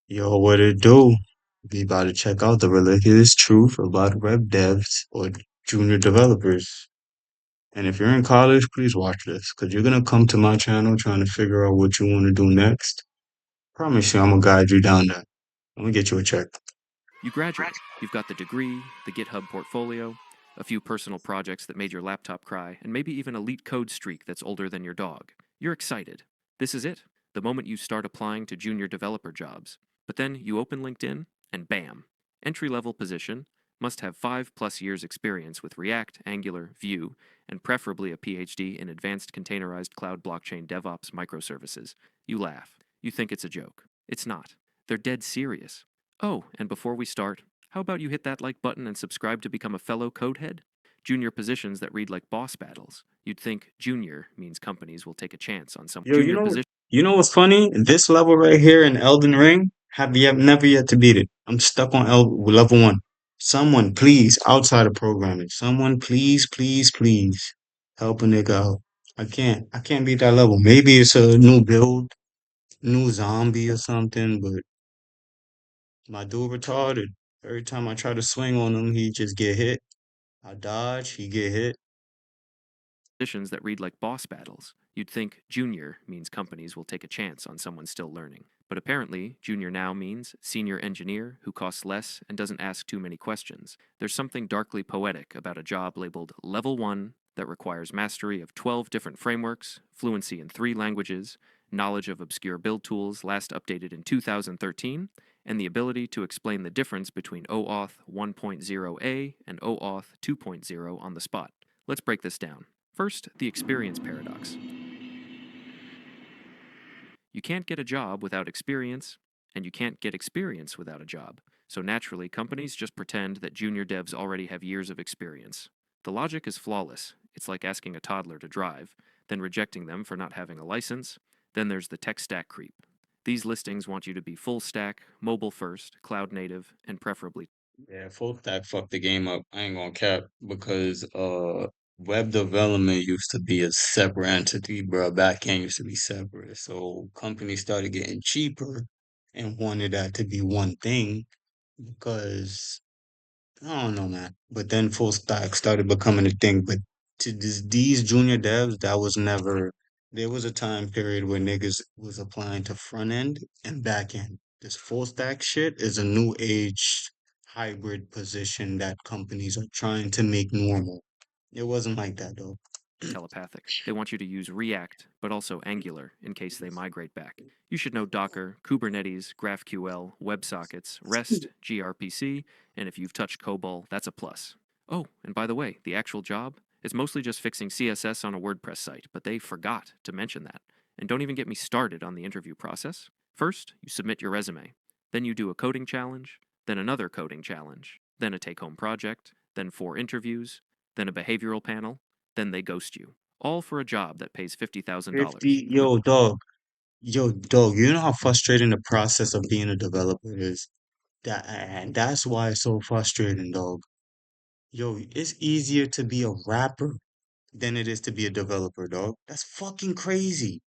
Yo, what it do? Be about to check out the ridiculous truth about web devs or junior developers. And if you're in college, please watch this, because you're gonna come to my channel trying to figure out what you want to do next. Promise you, I'm gonna guide you down that. I'm gonna get you a check. You graduate. You've got the degree, the GitHub portfolio, a few personal projects that made your laptop cry, and maybe even a elite code streak that's older than your dog. You're excited. This is it, the moment you start applying to junior developer jobs. But then you open LinkedIn, and bam, entry level position, must have 5+ years experience with React, Angular, Vue, and preferably a PhD in advanced containerized cloud blockchain DevOps microservices. You laugh. You think it's a joke. It's not. They're dead serious. Oh, and before we start, how about you hit that like button and subscribe to become a fellow codehead? Junior positions that read like boss battles. You'd think junior means companies will take a chance on some Yo, junior position. you know what's funny? This level right here in Elden Ring, have yet never yet to beat it. I'm stuck on level one. Someone, please, outside of programming, someone, please, help a nigga out. I can't beat that level. Maybe it's a new build, new zombie or something, but my dude retarded. Every time I try to swing on him, he just get hit. I dodge, he get hit. Positions that read like boss battles. You'd think junior means companies will take a chance on someone still learning. But apparently, junior now means senior engineer who costs less and doesn't ask too many questions. There's something darkly poetic about a job labeled Level 1 that requires mastery of 12 different frameworks, fluency in 3 languages, knowledge of obscure build tools last updated in 2013, and the ability to explain the difference between OAuth 1.0a and OAuth 2.0 on the spot. Let's break this down. First, the experience paradox. You can't get a job without experience, and you can't get experience without a job. So naturally, companies just pretend that junior devs already have years of experience. The logic is flawless. It's like asking a toddler to drive, then rejecting them for not having a license. Then there's the tech stack creep. These listings want you to be full stack, mobile first, cloud native, and preferably Yeah, full stack fucked the game up. I ain't gonna cap because web development used to be a separate entity, bro. Backend used to be separate. So companies started getting cheaper and wanted that to be one thing because I don't know, man. But then full stack started becoming a thing. But these junior devs, that was never. There was a time period where niggas was applying to front end and back end. This full stack shit is a new age hybrid position that companies are trying to make normal. It wasn't like that though. telepathic. They want you to use React, but also Angular in case they migrate back. You should know Docker, Kubernetes, GraphQL, WebSockets, REST, gRPC, and if you've touched COBOL, that's a plus. Oh, and by the way, the actual job is mostly just fixing CSS on a WordPress site, but they forgot to mention that. And don't even get me started on the interview process. First, you submit your resume. Then you do a coding challenge, then another coding challenge, then a take home project, then 4 interviews, then a behavioral panel, then they ghost you. All for a job that pays $50,000. 50, yo, dog, you know how frustrating the process of being a developer is? And that's why it's so frustrating, dog. Yo, it's easier to be a rapper than it is to be a developer, dog. That's fucking crazy.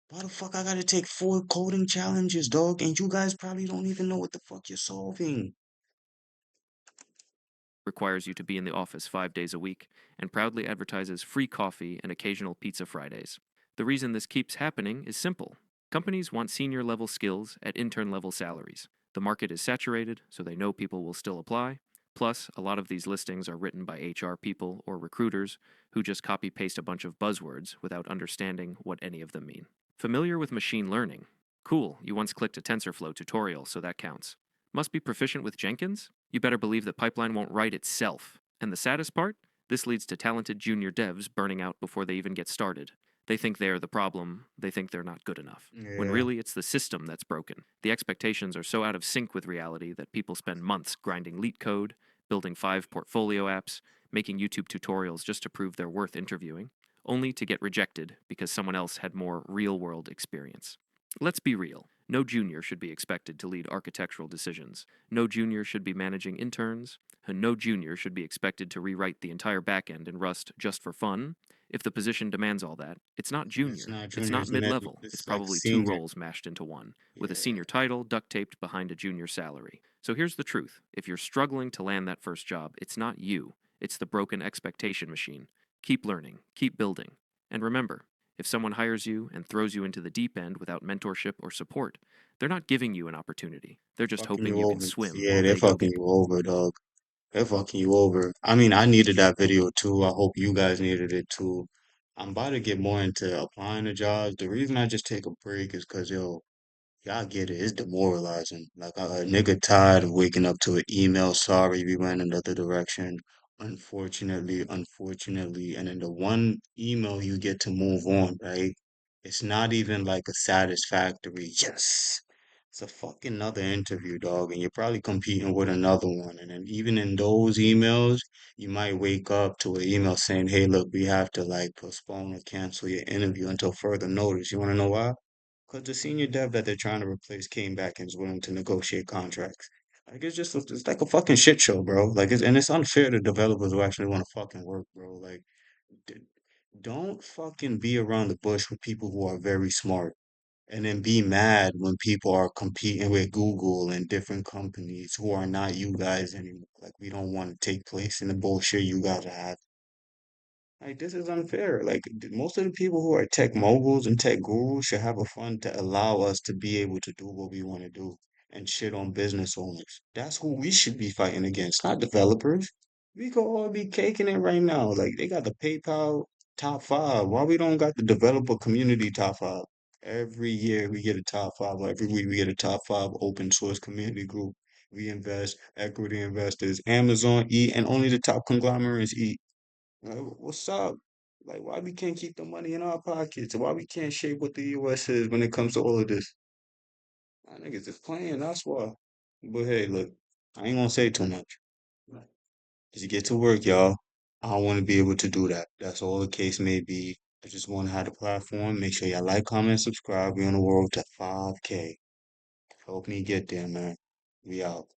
Why the fuck I gotta take 4 coding challenges, dog? And you guys probably don't even know what the fuck you're solving. Requires you to be in the office 5 days a week, and proudly advertises free coffee and occasional pizza Fridays. The reason this keeps happening is simple. Companies want senior level skills at intern level salaries. The market is saturated, so they know people will still apply. Plus, a lot of these listings are written by HR people or recruiters who just copy paste a bunch of buzzwords without understanding what any of them mean. Familiar with machine learning? Cool, you once clicked a TensorFlow tutorial, so that counts. Must be proficient with Jenkins? You better believe that pipeline won't write itself. And the saddest part? This leads to talented junior devs burning out before they even get started. They think they're the problem, they think they're not good enough. When Yeah. really it's the system that's broken. The expectations are so out of sync with reality that people spend months grinding leet code, building 5 portfolio apps, making YouTube tutorials just to prove they're worth interviewing, only to get rejected because someone else had more real world experience. Let's be real. No junior should be expected to lead architectural decisions. No junior should be managing interns. And no junior should be expected to rewrite the entire backend in Rust just for fun. If the position demands all that, it's not It's junior, not it's junior, not it's mid mid, level, it's it's like probably two senior. roles mashed into one, with a Yeah, senior title duct taped behind a junior salary. So here's the truth: if you're struggling to land that first job, it's not you, it's the broken expectation machine. Keep learning, keep building. And remember, if someone hires you and throws you into the deep end without mentorship or support, they're not giving you an opportunity. They're just fucking hoping you you can over. swim Yeah, while they're they go fucking get. you over, dog. They're fucking you over. I mean, I needed that video too. I hope you guys needed it too. I'm about to get more into applying to jobs. The reason I just take a break is because, yo, y'all get it. It's demoralizing. Like a nigga tired of waking up to an email. Sorry, we went another direction. Unfortunately, and then the one email you get to move on, right? It's not even like a satisfactory. Yes, it's a fucking another interview, dog, and you're probably competing with another one. And then even in those emails, you might wake up to an email saying, "Hey, look, we have to like postpone or cancel your interview until further notice." You want to know why? Because the senior dev that they're trying to replace came back and is willing to negotiate contracts. Like it's like a fucking shit show, bro. Like it's unfair to developers who actually want to fucking work, bro. Like d- don't fucking be around the bush with people who are very smart and then be mad when people are competing with Google and different companies who are not you guys anymore. Like we don't want to take place in the bullshit you guys have. Like this is unfair. Like most of the people who are tech moguls and tech gurus should have a fund to allow us to be able to do what we want to do and shit on business owners. That's who we should be fighting against, not developers. We could all be caking it right now. Like they got the PayPal top five. Why we don't got the developer community top five? Every year we get a top five. Or every week we get a top five open source community group. We invest, equity investors, Amazon eat, and only the top conglomerates eat. Like, what's up? Like, why we can't keep the money in our pockets? Why we can't shape what the US is when it comes to all of this? I think it's just playing, that's why. But hey, look, I ain't gonna say too much. Just get to work, y'all. I want to be able to do that. That's all the case may be. I just want to have the platform. Make sure y'all like, comment, subscribe. We on the road to 5K. Help me get there, man. We out.